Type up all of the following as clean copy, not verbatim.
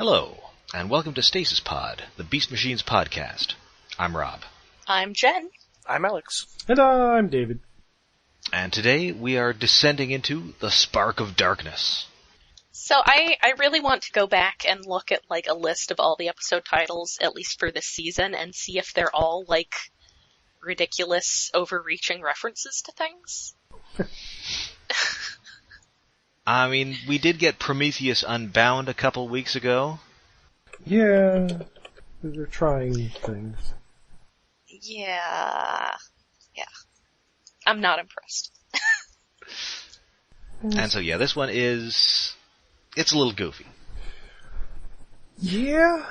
Hello, and welcome to Stasis Pod, the Beast Machines podcast. I'm Rob. I'm Jen. I'm Alex. And I'm David. And today we are descending into the Spark of Darkness. So I really want to go back and look at like a list of all the episode titles, at least for this season, and see if they're all like ridiculous, overreaching references to things. I mean, we did get Prometheus Unbound a couple weeks ago. Yeah, they're trying things. Yeah. I'm not impressed. And so, yeah, this one it's a little goofy. Yeah,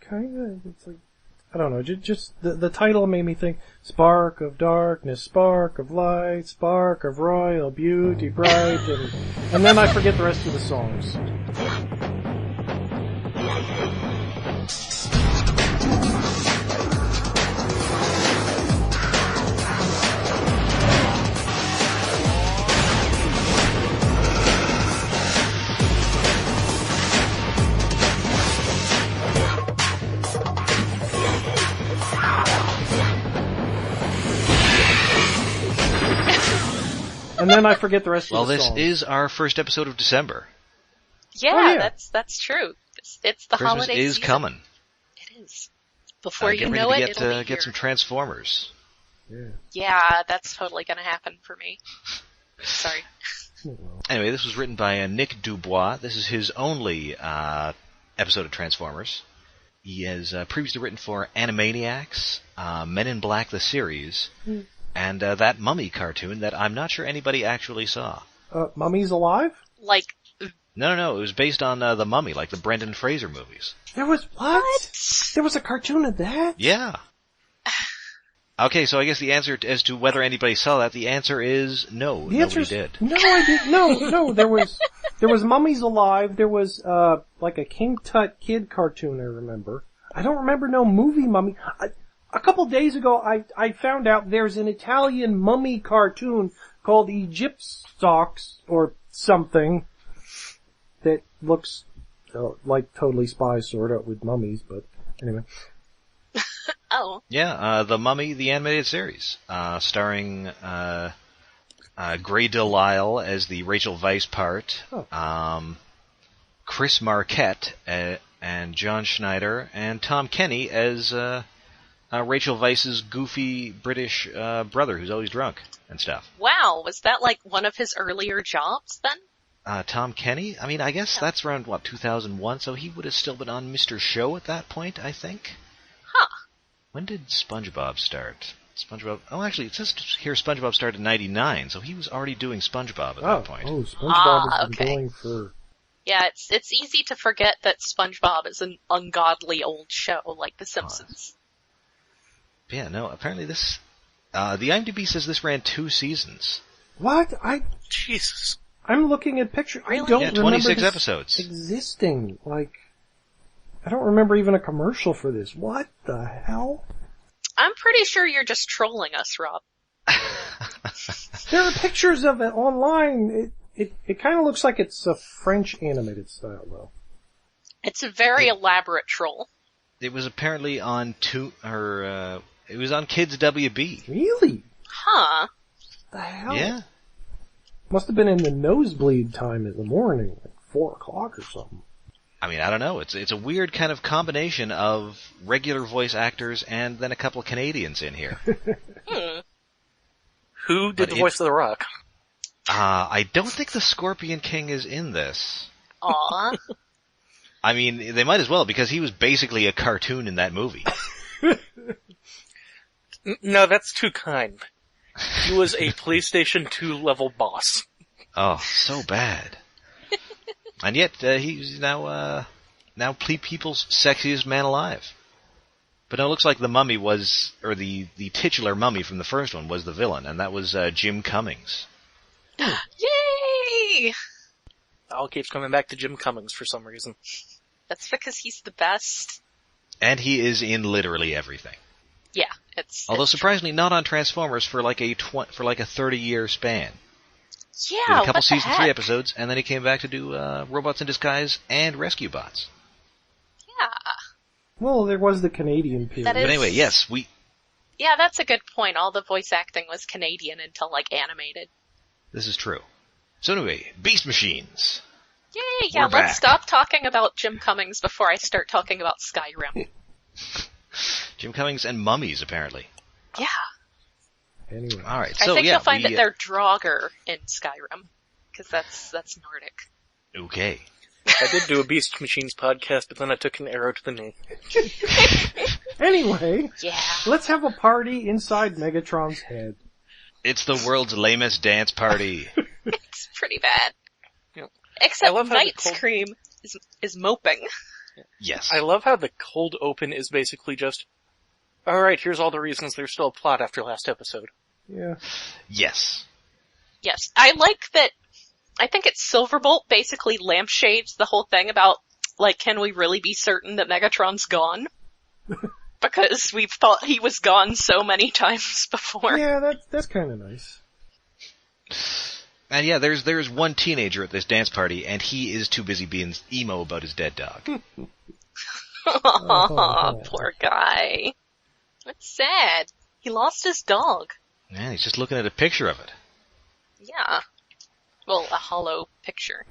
kinda. It's like, I don't know, just the title made me think, Spark of Darkness, Spark of Light, Spark of Royal Beauty Bright, and then I forget the rest of the songs. And then I forget the rest of the songs. Well, this is our first episode of December. Yeah, that's true. It's the Christmas holiday is season. coming. It is. Before you Get know ready it, to it'll be get here. some Transformers. Yeah, that's totally gonna happen for me. Sorry. Anyway, this was written by Nick Dubois. This is his only episode of Transformers. He has previously written for Animaniacs, Men in Black the series, and that Mummy cartoon that I'm not sure anybody actually saw. Mummy's Alive? Like, No, it was based on The Mummy, like the Brendan Fraser movies. There was what? There was a cartoon of that? Yeah. Okay, so I guess the answer as to whether anybody saw that, the answer is no, nobody did. No, I did. No, there was Mummy's Alive, there was, like a King Tut kid cartoon, I remember. I don't remember no movie Mummy. A couple days ago, I found out there's an Italian mummy cartoon called Egyptstalks, or something, that looks, like Totally Spies, sorta, with mummies, but anyway. oh. Yeah, The Mummy, the animated series, starring Grey Delisle as the Rachel Weisz part, Chris Marquette and John Schneider, and Tom Kenny as Rachel Weisz's goofy British brother who's always drunk and stuff. Wow, was that like one of his earlier jobs then? Tom Kenny? I mean, I guess that's around, 2001, so he would have still been on Mr. Show at that point, I think. Huh. When did SpongeBob start? Actually, it says here SpongeBob started in 99, so he was already doing SpongeBob at that point. Oh, SpongeBob has been okay. going for... Yeah, it's easy to forget that SpongeBob is an ungodly old show like The Simpsons. Yeah, no, apparently this... the IMDb says this ran 2 seasons. What? Jesus. I'm looking at pictures. Really? I don't Yeah, remember 26 this episodes. existing. Like, I don't remember even a commercial for this. What the hell? I'm pretty sure you're just trolling us, Rob. There are pictures of it online. It kind of looks like it's a French animated style, though. It's a very elaborate troll. It was apparently on it was on Kids WB. Really? Huh. The hell? Yeah. Must have been in the nosebleed time in the morning, like 4 o'clock or something. I mean, I don't know. It's a weird kind of combination of regular voice actors and then a couple of Canadians in here. Who did the voice of The Rock? I don't think the Scorpion King is in this. Aw. I mean, they might as well, because he was basically a cartoon in that movie. No, that's too kind. He was a PlayStation 2 level boss. Oh, so bad. And yet, he's now people's sexiest man alive. But no, it looks like the mummy was, or the titular mummy from the first one was the villain, and that was Jim Cummings. Yay! All keeps coming back to Jim Cummings for some reason. That's because he's the best. And he is in literally everything. Yeah, it's... Although it's surprisingly not on Transformers for like a 30-year span. Yeah, Did a couple what the season heck? 3 episodes, and then he came back to do Robots in Disguise and Rescue Bots. Yeah. Well, there was the Canadian period. That is- But anyway, yes, Yeah, that's a good point. All the voice acting was Canadian until, animated. this is true. So anyway, Beast Machines. Yay, yeah, We're back. let's stop talking about Jim Cummings before I start talking about Skyrim. Jim Cummings and mummies, apparently. Yeah. Anyway. Alright, I so think yeah, you'll find that they're Draugr in Skyrim. Because that's Nordic. Okay. I did do a Beast Machines podcast, but then I took an arrow to the knee. Anyway, Yeah. let's have a party inside Megatron's head. It's the world's lamest dance party. It's pretty bad. Yeah. Except I love how Night the cold- Scream is moping. Yes. I love how the cold open is basically just, alright, here's all the reasons there's still a plot after last episode. Yeah. Yes. Yes. I like that. I think it's Silverbolt basically lampshades the whole thing about, can we really be certain that Megatron's gone? Because we've thought he was gone so many times before. Yeah, that's kind of nice. And yeah, there's one teenager at this dance party, and he is too busy being emo about his dead dog. Aw, poor guy. That's sad. He lost his dog. Yeah, he's just looking at a picture of it. Yeah. Well, a hollow picture.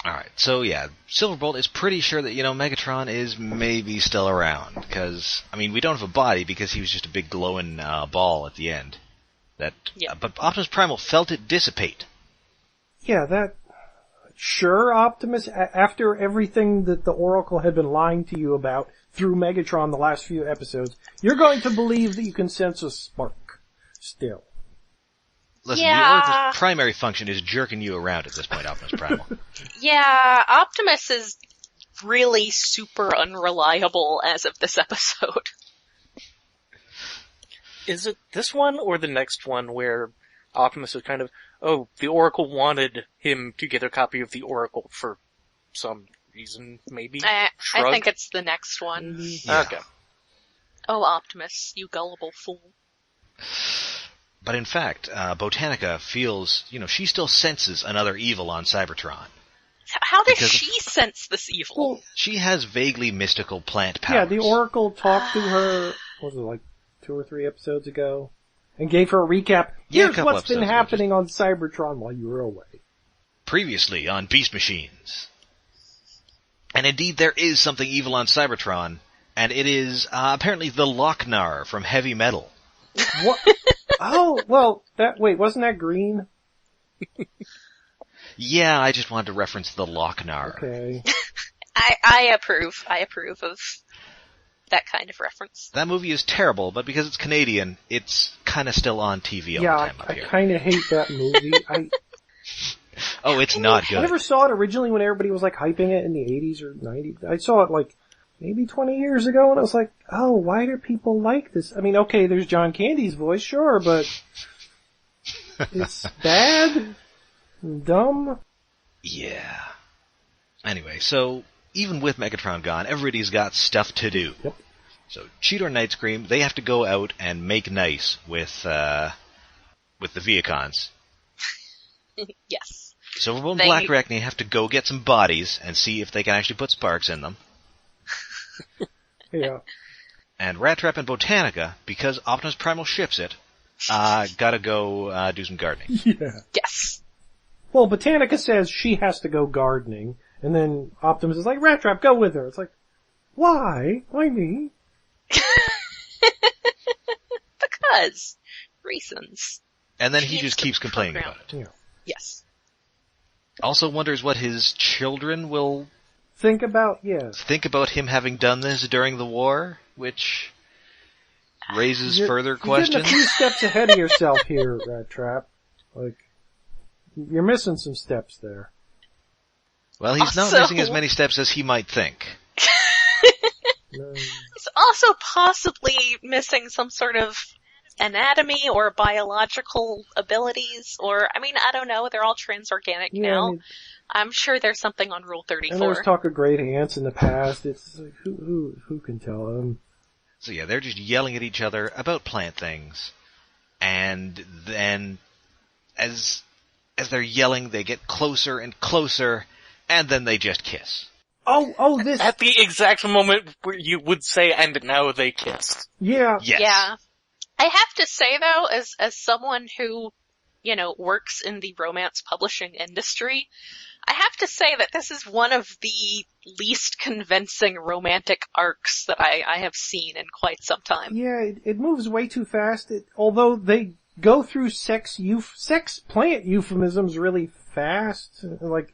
Alright, so yeah, Silverbolt is pretty sure that, Megatron is maybe still around, because, we don't have a body because he was just a big glowing ball at the end. Yeah. But Optimus Primal felt it dissipate. Yeah, sure, Optimus, after everything that the Oracle had been lying to you about through Megatron the last few episodes, you're going to believe that you can sense a spark. Still. Listen, Yeah. the Oracle's primary function is jerking you around at this point, Optimus Primal. Yeah, Optimus is really super unreliable as of this episode. Is it this one or the next one where Optimus is kind of, the Oracle wanted him to get a copy of the Oracle for some reason, maybe? I Shrug? think it's the next one. Yeah. Okay. Oh, Optimus, you gullible fool. But in fact, Botanica feels, she still senses another evil on Cybertron. How does Because of- she sense this evil? Well, She has vaguely mystical plant powers. yeah, the Oracle talked to her, what was it, 2 or 3 episodes ago? And gave her a recap. Yeah, a Here's couple what's been episodes ago, happening on Cybertron while you were away. Previously on Beast Machines. And indeed, there is something evil on Cybertron, and it is apparently the Lochnar from Heavy Metal. What? Oh, well, wasn't that green? Yeah, I just wanted to reference the Lochnar. Okay. I approve. I approve of that kind of reference. That movie is terrible, but because it's Canadian, it's kind of still on TV all Yeah, the time up I here. kind of hate that movie. Oh, it's not I good. never saw it originally when everybody was hyping it in the 80s or 90s. I saw it maybe 20 years ago and I was like, oh, why do people like this? Okay, there's John Candy's voice, sure, but it's bad, dumb. Yeah. Anyway, so even with Megatron gone, everybody's got stuff to do. Yep. So Cheetor and Nightscream, they have to go out and make nice with the Viacons. Yes. Silverbolt and They- Black Arachne have to go get some bodies and see if they can actually put sparks in them. Yeah. And Rat Trap and Botanica, because Optimus Primal ships it, gotta go do some gardening. Yeah. Yes. Well, Botanica says she has to go gardening, and then Optimus is like, Rat Trap, go with her. It's like, why? Why me? Because reasons. And then he Needs just to keeps complaining program. about it. Yeah. Yes. Also wonders what his children will Think about, yes. think about him having done this during the war, which raises further You're questions. getting a few steps ahead of yourself here, Rat Trap. You're missing some steps there. Well, he's not Also- missing as many steps as he might think. No. He's also possibly missing some sort of anatomy or biological abilities, or, I don't know, they're all transorganic Yeah, now. I'm sure there's something on Rule and there was 34. talk of great ants in the past. It's like, who can tell them? So yeah, they're just yelling at each other about plant things. And then, as they're yelling, they get closer and closer, and then they just kiss. This. At the exact moment where you would say, and now they kissed. Yeah. Yes. Yeah. I have to say though, as someone who, works in the romance publishing industry, I have to say that this is one of the least convincing romantic arcs that I have seen in quite some time. Yeah, it moves way too fast. Although they go through sex plant euphemisms really fast. Like,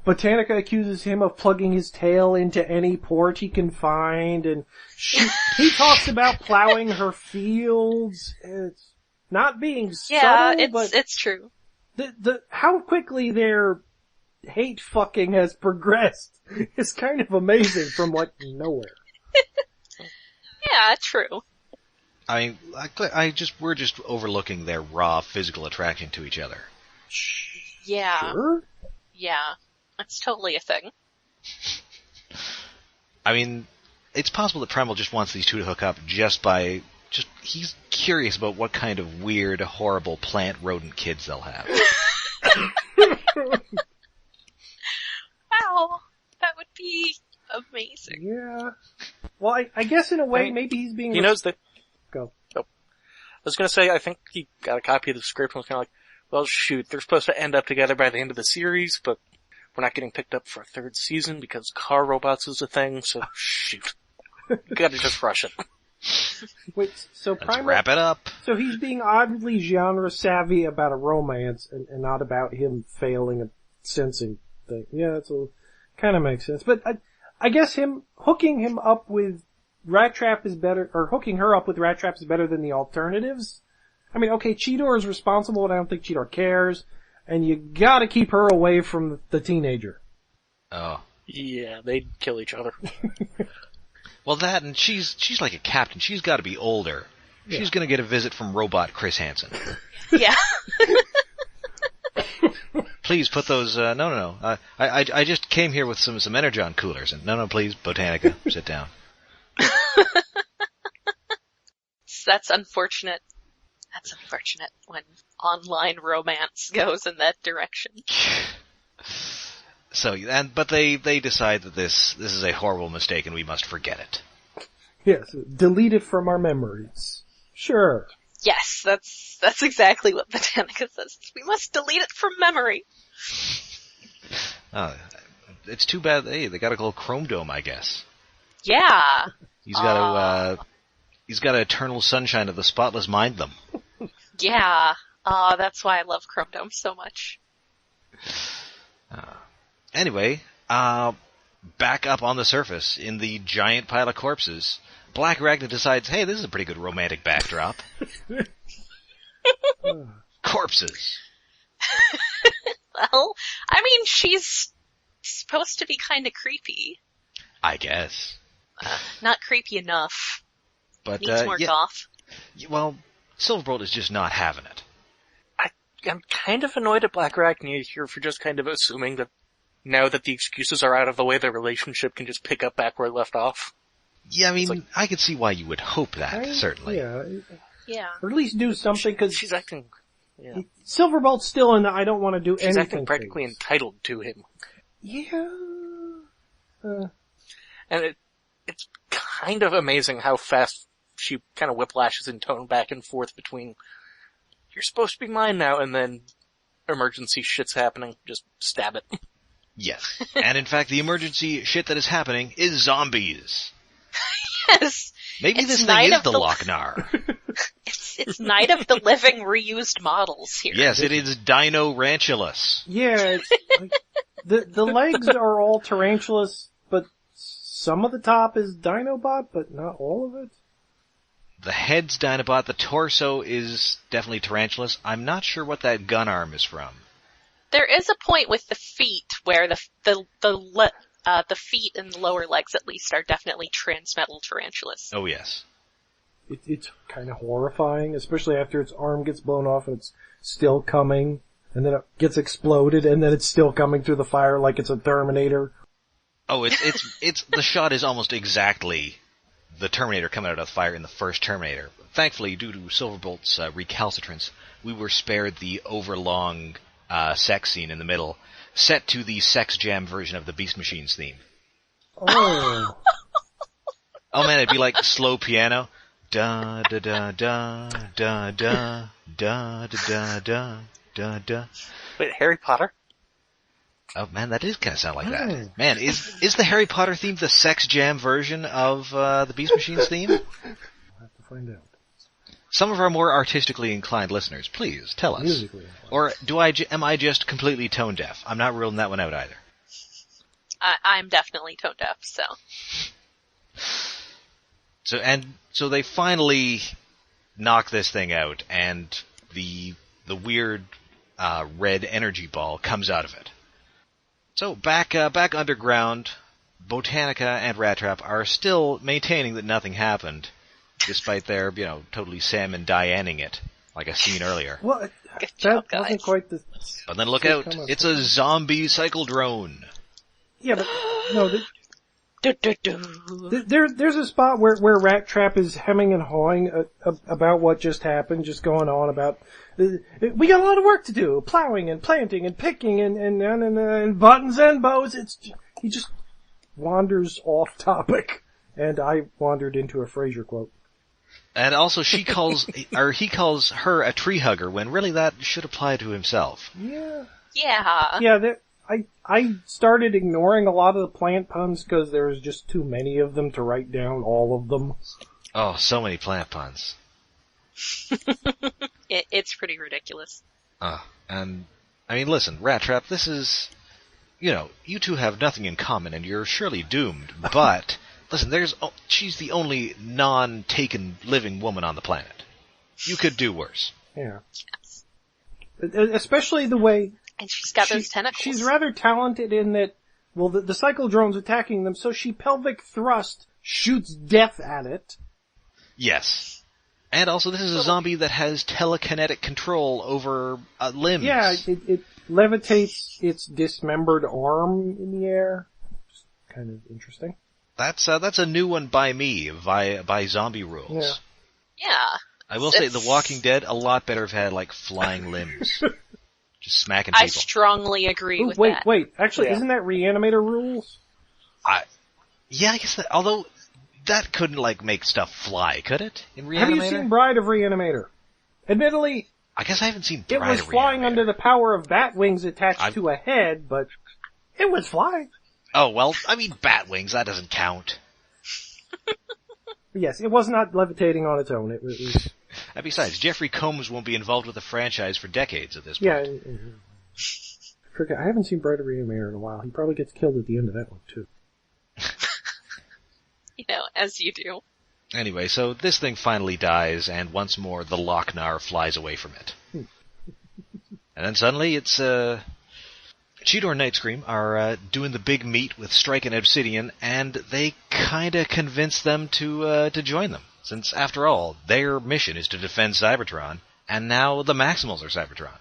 Botanica accuses him of plugging his tail into any port he can find, and he talks about plowing her fields. It's not being subtle, but it's true. How quickly their hate fucking has progressed is kind of amazing from nowhere. Yeah, true. I mean, we're just overlooking their raw physical attraction to each other. Yeah. Sure? Yeah. That's totally a thing. I mean, it's possible that Primal just wants these two to hook up he's curious about what kind of weird, horrible plant rodent kids they'll have. Wow. That would be amazing. Yeah. Well, I guess in a way, maybe he's being... He knows that... Go. Oh. I was gonna say, I think he got a copy of the script and was kinda like, well, shoot, they're supposed to end up together by the end of the series, but we're not getting picked up for a third season because car robots is a thing, so shoot. Gotta just rush it. Wait, so Let's Primal... wrap it up. So he's being oddly genre savvy about a romance and not about him failing a sensing thing. Yeah, that's kind of makes sense. But I guess hooking him up with Rat Trap is better, or hooking her up with Rat Trap is better than the alternatives. I mean, okay, Cheetor is responsible, and I don't think Cheetor cares, and you gotta keep her away from the teenager. Oh. Yeah, they'd kill each other. Well, that, and she's like a captain. She's gotta be older. Yeah. She's gonna get a visit from robot Chris Hansen. Yeah. Please put those, no. I just came here with some Energon coolers, and no, please, Botanica, sit down. That's unfortunate. That's unfortunate when online romance goes in that direction. So, but they decide that this is a horrible mistake and we must forget it. Yes, delete it from our memories. Sure. Yes, that's exactly what Botanica says. We must delete it from memory. It's too bad they got a little Chrome Dome, I guess. Yeah. He's got to eternal sunshine of the spotless mind them. Yeah. That's why I love Chrome Dome so much. Anyway, back up on the surface in the giant pile of corpses, Black Ragna decides, hey, this is a pretty good romantic backdrop. Corpses. Well, I mean, she's supposed to be kind of creepy. I guess. Not creepy enough. But, Needs more goth. Well, Silverbolt is just not having it. I'm kind of annoyed at Black Arachnia here for just kind of assuming that now that the excuses are out of the way, the relationship can just pick up back where it left off. Yeah, I mean, I could see why you would hope that, certainly. Yeah. Or at least do something, because she's acting... Yeah. Silverbolt's still in the I don't want to do She's anything acting practically phase. entitled to him. Yeah. And it's kind of amazing how fast she kind of whiplashes in tone back and forth between, you're supposed to be mine now, and then emergency shit's happening, just stab it. Yes. And in fact, the emergency shit that is happening is zombies. Yes. Maybe It's this Night thing is of the the- Lochnar. It's Night of the Living reused models here. Yes, it is Dino Ranchulus. Yeah, it's like, the legs are all tarantulas, but some of the top is Dinobot, but not all of it. The head's Dinobot, the torso is definitely Tarantulas. I'm not sure what that gun arm is from. There is a point with the feet where the feet and the lower legs at least are definitely transmetal tarantulas. Oh, yes. It's kind of horrifying, especially after its arm gets blown off and it's still coming, and then it gets exploded, and then it's still coming through the fire like it's a Terminator. Oh, it's the shot is almost exactly the Terminator coming out of the fire in the first Terminator. Thankfully, due to Silverbolt's recalcitrance, we were spared the overlong sex scene in the middle, set to the Sex Jam version of the Beast Machines theme. Oh. Oh man, it'd be like slow piano. Da da da da da da da da da da da da. Wait, Harry Potter? Oh man, that did kind of sound like that. Oh. Man, is the Harry Potter theme the Sex Jam version of the Beast Machines theme? I'll have to find out. Some of our more artistically inclined listeners, please tell us. Musically. Or am I just completely tone deaf? I'm not ruling that one out either. I'm definitely tone deaf, so. So they finally knock this thing out, and the weird red energy ball comes out of it. So back underground, Botanica and Rat Trap are still maintaining that nothing happened, despite their totally Sam and Dianing it like I seen earlier. Well, Good job, that wasn't guys. quite the... But then look out, it's a zombie cycle drone. Yeah, but, no, Do-do-do. there's a spot where Rat Trap is hemming and hawing about what just happened, just going on about, we got a lot of work to do, plowing and planting and picking and buttons and bows. He just wanders off topic, and I wandered into a Frasier quote. And also he calls her a tree hugger when really that should apply to himself. Yeah. Yeah. Yeah, I started ignoring a lot of the plant puns because there was just too many of them to write down all of them. Oh, so many plant puns. It's pretty ridiculous. And, I mean, listen, Rat Trap, this is, you two have nothing in common and you're surely doomed, but, listen, she's the only non-taken living woman on the planet. You could do worse. Yeah. Yes. Especially the way... And she's got those tentacles. She's rather talented in that, well, the cycle drone's attacking them, so she pelvic thrust shoots death at it. Yes. And also, this is a zombie that has telekinetic control over limbs. Yeah, it levitates its dismembered arm in the air. It's kind of interesting. That's a new one by me, by zombie rules. Yeah. Yeah. I will say, The Walking Dead, a lot better have had, flying limbs. Just smacking people. I strongly agree with that. Wait, actually, Yeah. isn't that Reanimator rules? Yeah, I guess that, although, that couldn't, make stuff fly, could it? In Reanimator? Have you seen Bride of Reanimator? Admittedly, I guess I haven't seen it Bride was of flying Reanimator. under the power of bat wings attached to a head, but it was flying. Oh, well, I mean, bat wings, that doesn't count. Yes, it was not levitating on its own. It was... And besides, Jeffrey Combs won't be involved with the franchise for decades at this Yeah. point. I haven't seen Bride of Reanimator in a while. He probably gets killed at the end of that one, too. As you do. Anyway, so this thing finally dies, and once more the Lochnar flies away from it. And then suddenly it's, Cheetor and Nightscream are doing the big meet with Strike and Obsidian, and they kinda convince them to join them. Since, after all, their mission is to defend Cybertron, and now the Maximals are Cybertron.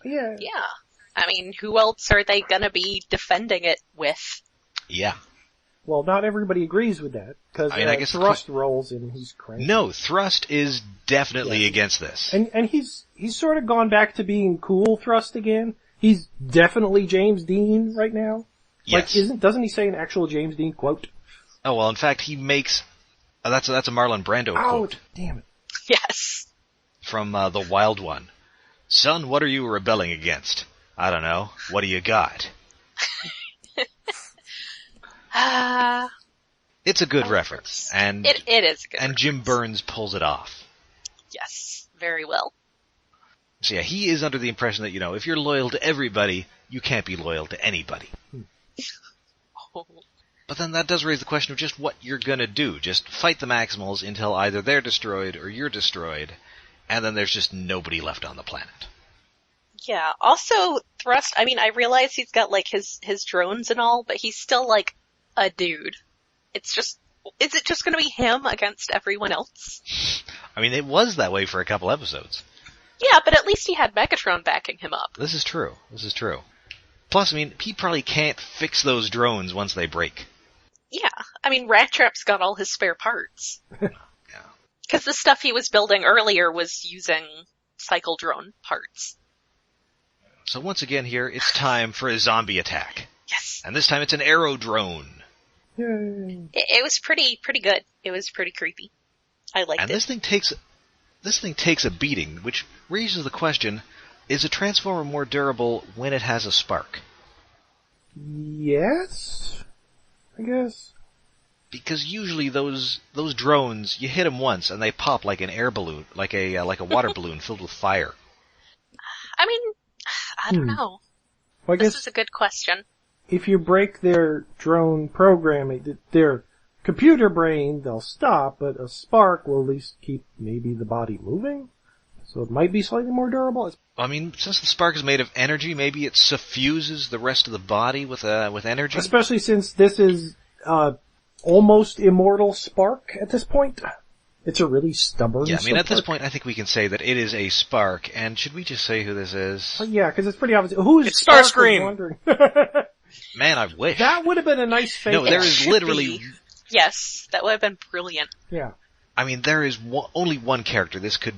Yeah. Yeah. I mean, who else are they gonna be defending it with? Yeah. Well, not everybody agrees with that, because I guess Thrust rolls and he's crazy. No, Thrust is definitely against this. And he's sort of gone back to being cool Thrust again. He's definitely James Dean right now. Yes. Doesn't he say an actual James Dean quote? Oh, well, in fact, he makes... that's a Marlon Brando quote. Damn it. Yes. From The Wild One. Son, what are you rebelling against? I don't know. What do you got? It's a good reference, and It is a good and Jim Burns pulls it off. Yes. Very well. So yeah, he is under the impression that, if you're loyal to everybody, you can't be loyal to anybody. Oh. But then that does raise the question of just what you're gonna do. Just fight the Maximals until either they're destroyed or you're destroyed, and then there's just nobody left on the planet. Yeah. Also, Thrust, I mean, I realize he's got, his drones and all, but he's still, a dude. Is it just gonna be him against everyone else? I mean, it was that way for a couple episodes. Yeah, but at least he had Megatron backing him up. This is true. Plus, I mean, he probably can't fix those drones once they break. Yeah. I mean, Rat Trap's got all his spare parts. Yeah. Because the stuff he was building earlier was using cycle drone parts. So once again here, it's time for a zombie attack. Yes. And this time it's an arrow drone. Yay. It was pretty good. It was pretty creepy. I liked And it. this thing takes a beating, which raises the question, is a Transformer more durable when it has a spark? Yes? I guess. Because usually those drones, you hit them once and they pop like an air balloon, like a water balloon filled with fire. I mean, I don't know. Well, I This guess is a good question. if you break their drone programming, their computer brain, they'll stop, but a spark will at least keep maybe the body moving. So it might be slightly more durable. I mean, since the spark is made of energy, maybe it suffuses the rest of the body with energy. Especially since this is almost immortal spark at this point. It's a really stubborn Yeah, I mean, at this spark. point, I think we can say that it is a spark. And should we just say who this is? Yeah, because it's pretty obvious. Who is It's Spark, was Starscream. wondering. Man, I wish. That would have been a nice fake. No, there It is should literally... be. Yes, that would have been brilliant. Yeah. I mean, there is only one character this could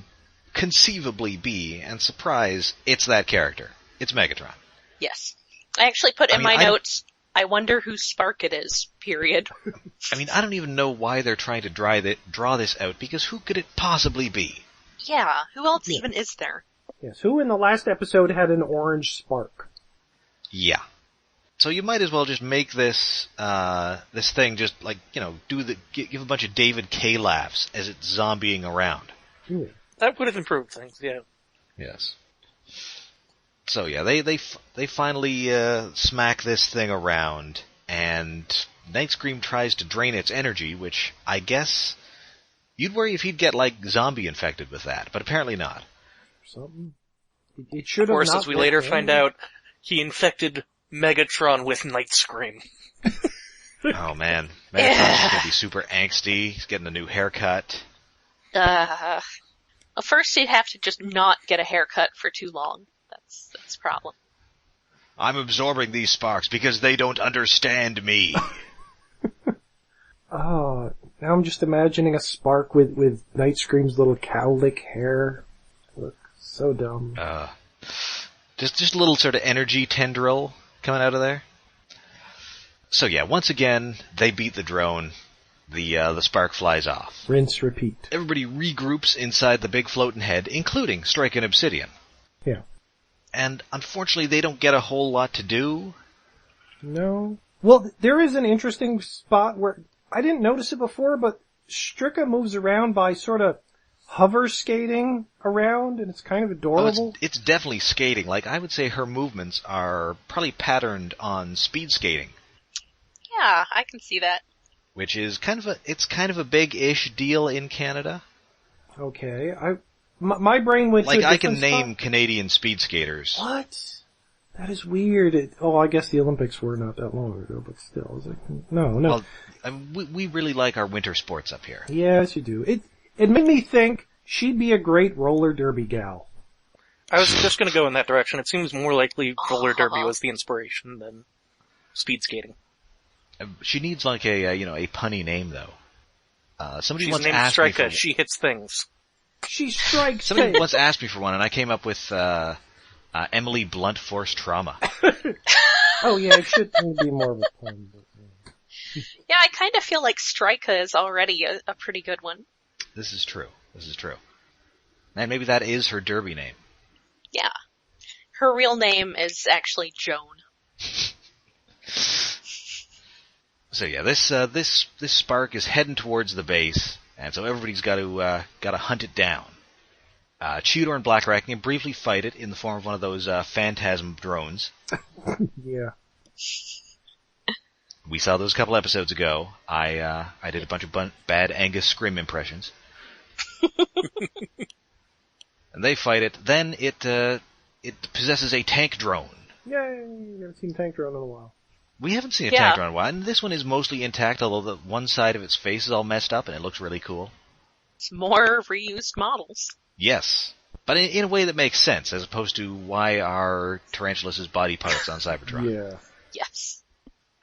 conceivably be, and surprise, it's that character. It's Megatron. Yes. I actually put I in mean, my notes, I wonder whose spark it is, period. I mean, I don't even know why they're trying to draw this out, because who could it possibly be? Yeah, who else even is there? Yes. Who in the last episode had an orange spark? Yeah. So you might as well just make this this thing just like, give a bunch of David K laughs as it's zombieing around. Yeah. That would have improved things, yeah. Yes. So yeah, they finally smack this thing around, and Nightscream tries to drain its energy, which I guess you'd worry if he'd get like zombie infected with that, but apparently not. Something. It should Of have course, not as we been. later find out, he infected Megatron with Nightscream. Oh man, Megatron's gonna be super angsty. He's getting a new haircut. Well, first he'd have to just not get a haircut for too long. That's a problem. I'm absorbing these sparks because they don't understand me. Oh, now I'm just imagining a spark with Nightscream's little cowlick hair. Look, so dumb. Just a little sort of energy tendril coming out of there. So yeah, once again, they beat the drone. The spark flies off. Rinse, repeat. Everybody regroups inside the big floating head, including Strike and Obsidian. Yeah. And unfortunately, they don't get a whole lot to do. No. Well, there is an interesting spot where I didn't notice it before, but Strika moves around by sort of hover skating around, and it's kind of adorable. It's definitely skating. Like, I would say her movements are probably patterned on speed skating. Yeah, I can see that. Which is kind of a big-ish deal in Canada. Okay, my brain went to Like, a I can different name spot. Canadian speed skaters. What? That is weird. I guess the Olympics were not that long ago, but still. I was like, no. Well, we really like our winter sports up here. Yes, you do. It made me think she'd be a great roller derby gal. I was just gonna go in that direction. It seems more likely roller derby was the inspiration than speed skating. She needs like a punny name though. Somebody She's once named asked me Strika. for She hits things. She strikes somebody things. once asked me for one, and I came up with Emily Blunt Force Trauma. Oh yeah, it should be more of a pun. But, Yeah, I kind of feel like Strika is already a pretty good one. This is true. And maybe that is her derby name. Yeah. Her real name is actually Joan. So yeah, this spark is heading towards the base, and so everybody's got to hunt it down. Cheetor and Black Arachne briefly fight it in the form of one of those phantasm drones. yeah. We saw those a couple episodes ago. I did a bunch of bad Angus Scrim impressions. And they fight it. Then it possesses a tank drone. Yay! We haven't seen Tank Drone in a while. We haven't seen a tank drone in a while, and this one is mostly intact, although the one side of its face is all messed up, and it looks really cool. It's more reused models. Yes, but in a way that makes sense, as opposed to why are Tarantulas' body parts on Cybertron. Yeah. Yes.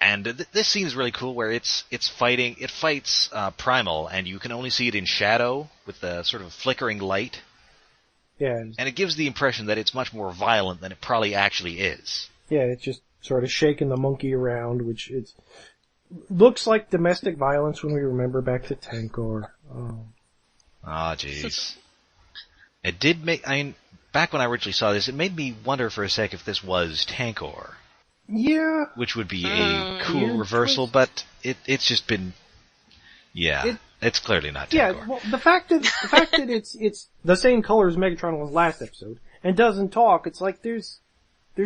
And this scene is really cool, where it fights Primal, and you can only see it in shadow with the sort of flickering light. Yeah. And it gives the impression that it's much more violent than it probably actually is. Yeah, it's just sort of shaking the monkey around, which looks like domestic violence when we remember back to Tankor. Oh. Ah, jeez. It did make, back when I originally saw this, it made me wonder for a sec if this was Tankor. Yeah. Which would be a cool reversal, but it's just been, it's clearly not Tankor. Yeah, well, the fact that it's the same color as Megatron was last episode, and doesn't talk, it's like there's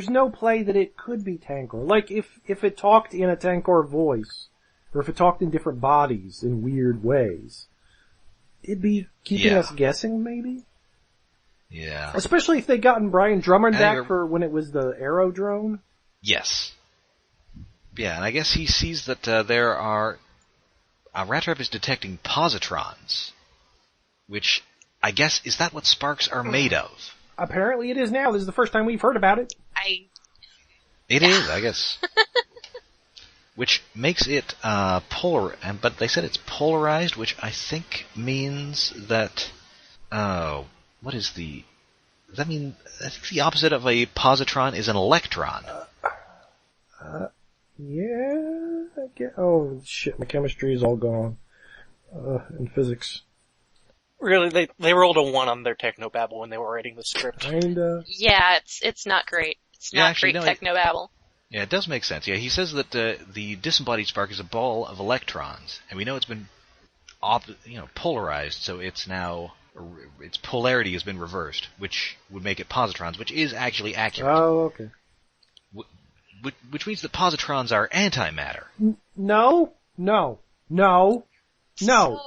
no play that it could be Tankor. Like, if it talked in a Tankor voice, or if it talked in different bodies in weird ways, it'd be keeping us guessing, maybe? Yeah. Especially if they'd gotten Brian Drummond back for when it was the Aerodrome. Yes. Yeah, and I guess he sees that there are... Rat Trap is detecting positrons, which, I guess, is that what sparks are made of? Apparently it is now. This is the first time we've heard about it. It is, I guess. Which makes it polar... But they said it's polarized, which I think means that... what is the... Does that mean... I think the opposite of a positron is an electron. Yeah, I get... Oh, shit, my chemistry is all gone. And physics. Really, they rolled a 1 on their techno-babble when they were writing the script. Kinda. Yeah, it's not great. It's not great techno-babble. Yeah, it does make sense. Yeah, he says that the disembodied spark is a ball of electrons, and we know it's been polarized, so it's now... its polarity has been reversed, which would make it positrons, which is actually accurate. Oh, okay. Which means that positrons are antimatter. No. So...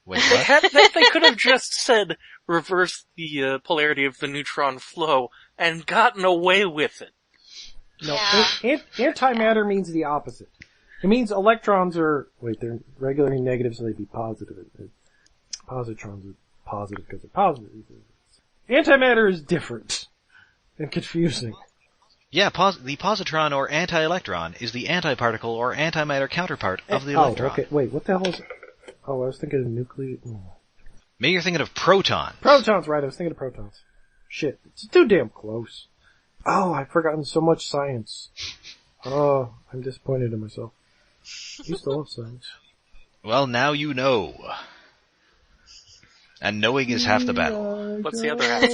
Wait, what? They could have just said, reverse the polarity of the neutron flow, and gotten away with it. No, antimatter means the opposite. It means electrons are... Wait, they're regularly negative, so they'd be positive. Positrons are positive because they're positive. Antimatter is different and confusing. Yeah, the positron or anti-electron is the antiparticle or antimatter counterpart of the electron. Oh, okay. Wait, what the hell is it? Oh, I was thinking of nuclear... Maybe you're thinking of protons. Protons, right. I was thinking of protons. Shit, it's too damn close. Oh, I've forgotten so much science. Oh, I'm disappointed in myself. You still love science. Well, now you know. And knowing is half the battle. What's the other half?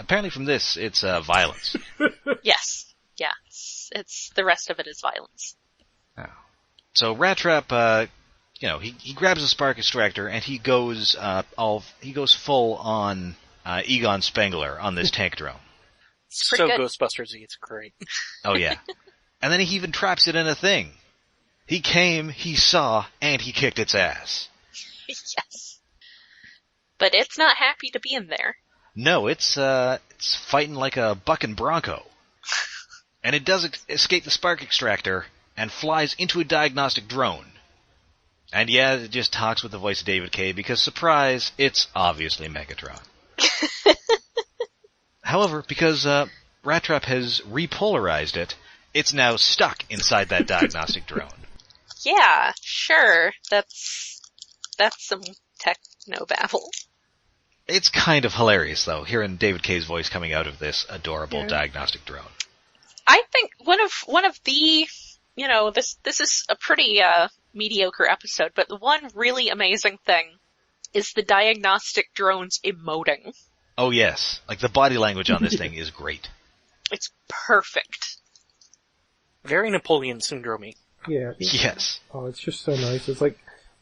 Apparently from this, it's violence. Yes. Yeah. It's the rest of it is violence. Oh. So Rat Trap, he grabs a spark extractor and he goes full on Egon Spengler on this tank drone. So Ghostbusters-y, it's great. Oh yeah. And then he even traps it in a thing. He came, he saw, and he kicked its ass. Yes. But it's not happy to be in there. No, it's fighting like a bucking bronco. And it does escape the spark extractor and flies into a diagnostic drone. And yeah, it just talks with the voice of David Kaye because, surprise, it's obviously Megatron. However, because Rat Trap has repolarized it, it's now stuck inside that diagnostic drone. Yeah, sure. That's some techno-babble. It's kind of hilarious, though, hearing David Kaye's voice coming out of this adorable diagnostic drone. I think one of the, this is a pretty mediocre episode, but the one really amazing thing is the diagnostic drones emoting. Oh yes, like the body language on this thing is great. It's perfect. Very Napoleon Syndrome-y. Yeah. Yes. Oh, it's just so nice. It's like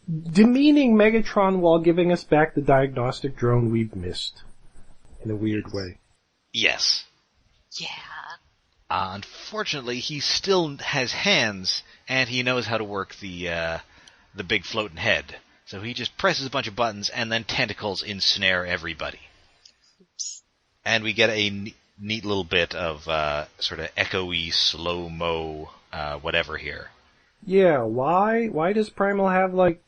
demeaning Megatron while giving us back the diagnostic drone we've missed. In a weird way. Yes. Yeah. Unfortunately, he still has hands, and he knows how to work the big floating head. So he just presses a bunch of buttons, and then tentacles ensnare everybody. Oops. And we get a neat little bit of sort of echoey, slow-mo, whatever here. Yeah, why does Primal have, like...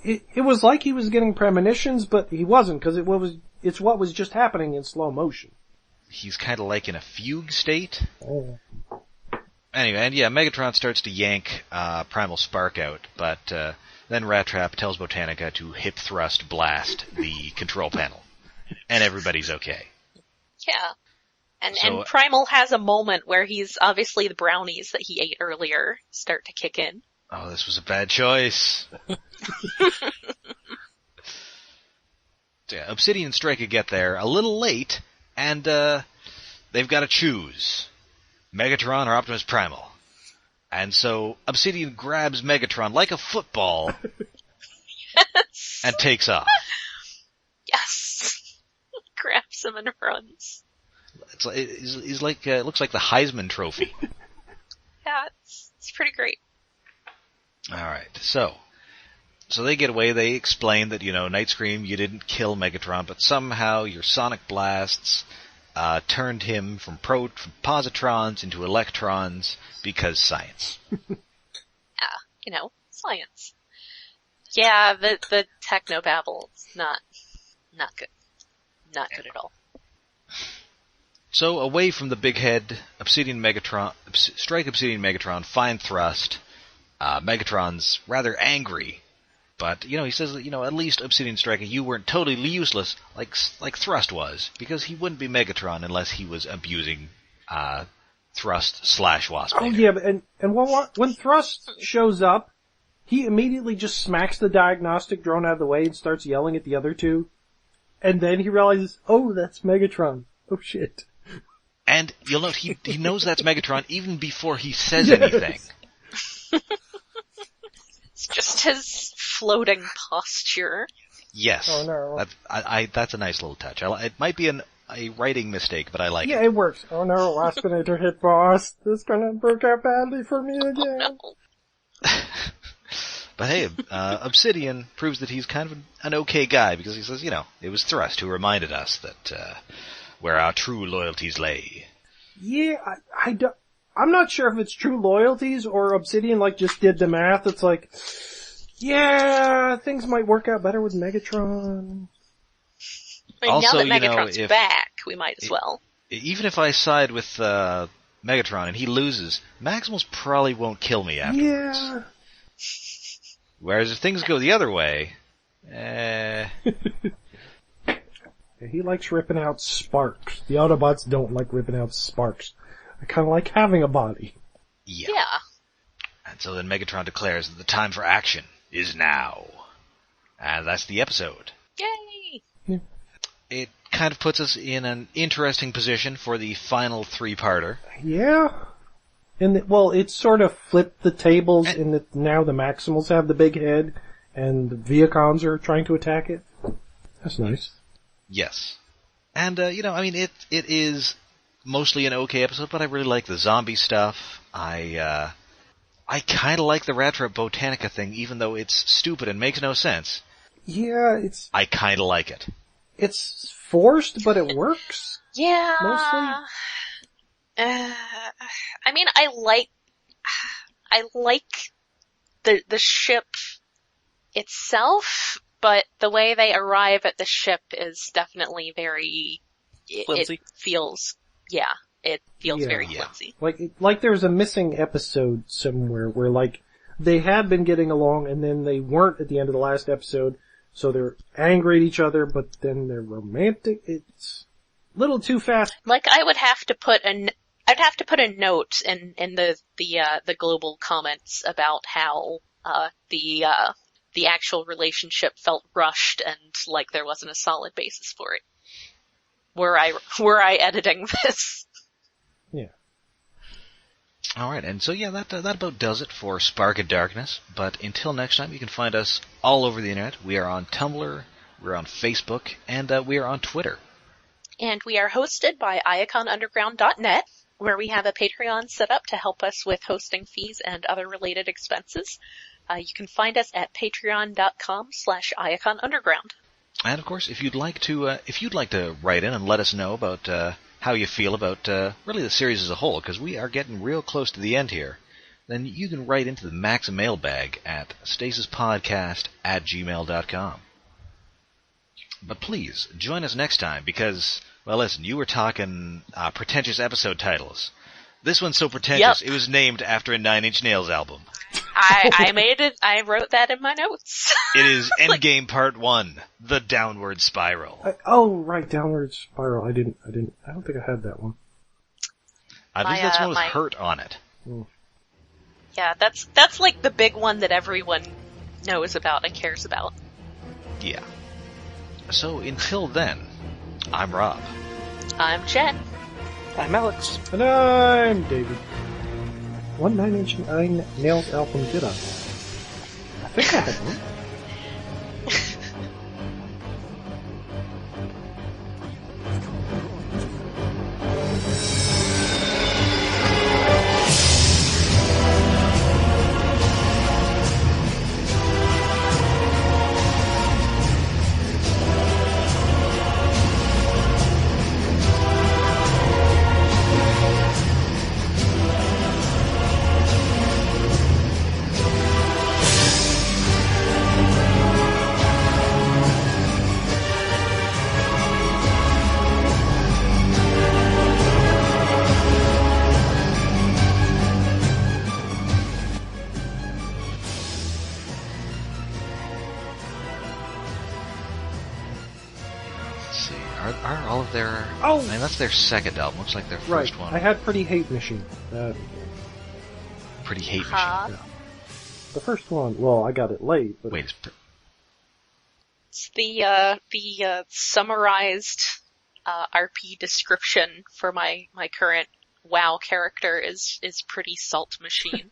It was like he was getting premonitions, but he wasn't, because it's what was just happening in slow motion. He's kind of like in a fugue state. Oh. Anyway, and yeah, Megatron starts to yank Primal Spark out, but then Rat Trap tells Botanica to hip thrust blast the control panel. And everybody's okay. Yeah. And Primal has a moment where he's obviously the brownies that he ate earlier start to kick in. Oh, this was a bad choice. Yeah, Obsidian and Striker get there a little late, and they've got to choose Megatron or Optimus Primal. And so Obsidian grabs Megatron like a football Yes. and takes off. Yes. Grabs him and runs. He's like it looks like the Heisman Trophy. Yeah, it's pretty great. All right, so they get away. They explain that, Night Scream, you didn't kill Megatron, but somehow your sonic blasts turned him from positrons into electrons because science. Yeah, science. Yeah, the techno-babble is not good. Not good at all. So away from the big head, strike Obsidian Megatron, find thrust. Megatron's rather angry. But, he says that, at least Obsidian Striker, you weren't totally useless like Thrust was, because he wouldn't be Megatron unless he was abusing Thrust/Wasp. Oh yeah, and when Thrust shows up, he immediately just smacks the diagnostic drone out of the way and starts yelling at the other two. And then he realizes, oh, that's Megatron. Oh shit. And you'll note he knows that's Megatron even before he says anything. It's just his floating posture. Yes. Oh no. That's a nice little touch. It might be a writing mistake, but I like it. Yeah, it works. Oh no, Waspinator hit boss. This is gonna work out badly for me again. Oh, no. But hey, Obsidian proves that he's kind of an okay guy, because he says, it was Thrust who reminded us that where our true loyalties lay. Yeah, I'm not sure if it's true loyalties or Obsidian just did the math. It's like, yeah, things might work out better with Megatron. I mean, Also, now that Megatron's back, we might as well. Even if I side with Megatron and he loses, Maximals probably won't kill me afterwards. Yeah. Whereas if things go the other way, He likes ripping out sparks. The Autobots don't like ripping out sparks. I kind of like having a body. Yeah. Yeah. And so then Megatron declares that the time for action is now. And that's the episode. Yay! Yeah. It kind of puts us in an interesting position for the final three-parter. Yeah. It sort of flipped the tables in that now the Maximals have the big head and the Viacons are trying to attack it. That's nice. Yes. And, it is mostly an okay episode, but I really like the zombie stuff. I kind of like the Rattrap Botanica thing, even though it's stupid and makes no sense. Yeah, I kind of like it. It's forced, but it works. Yeah. Mostly. I mean, I like the ship itself, but the way they arrive at the ship is definitely very, Flimsy. it feels very flimsy. Like there's a missing episode somewhere where they had been getting along and then they weren't at the end of the last episode, so they're angry at each other, but then they're romantic. It's a little too fast. I'd have to put a note in the global comments about how the actual relationship felt rushed and like there wasn't a solid basis for it. Were I editing this? Yeah. Alright, and so that about does it for Spark of Darkness. But until next time, you can find us all over the internet. We are on Tumblr, we're on Facebook, and we are on Twitter. And we are hosted by iaconunderground.net, where we have a Patreon set up to help us with hosting fees and other related expenses. You can find us at patreon.com/iaconunderground. And of course, if you'd like to write in and let us know about how you feel about really the series as a whole, because we are getting real close to the end here, then you can write into the Max mailbag at stasispodcast@gmail.com. But please, join us next time, because, well, listen, you were talking pretentious episode titles. This one's so pretentious, It was named after a Nine Inch Nails album. I made it, I wrote that in my notes. It is Endgame Part 1, The Downward Spiral. Right, Downward Spiral. I don't think I had that one. I believe that's one with Hurt on it. Yeah, that's like the big one that everyone knows about and cares about. Yeah. So until then, I'm Rob. I'm Jen. I'm Alex. And I'm David. What 9 Inch Nails album did I? I think I had one. Are all of their... Oh! I mean, that's their second album. Looks like their first one. I had Pretty Hate Machine. Pretty Hate Machine. Yeah. The first one, well, I got it late, but... Wait, It's the summarized RP description for my current WoW character is Pretty Salt Machine.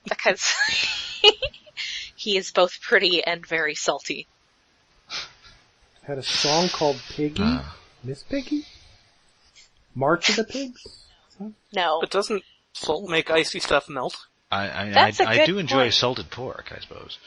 Because he is both pretty and very salty. Had a song called Piggy? Miss Piggy? March of the Pigs? No. But doesn't salt make icy stuff melt? That's a I good do enjoy point. salted pork, I suppose.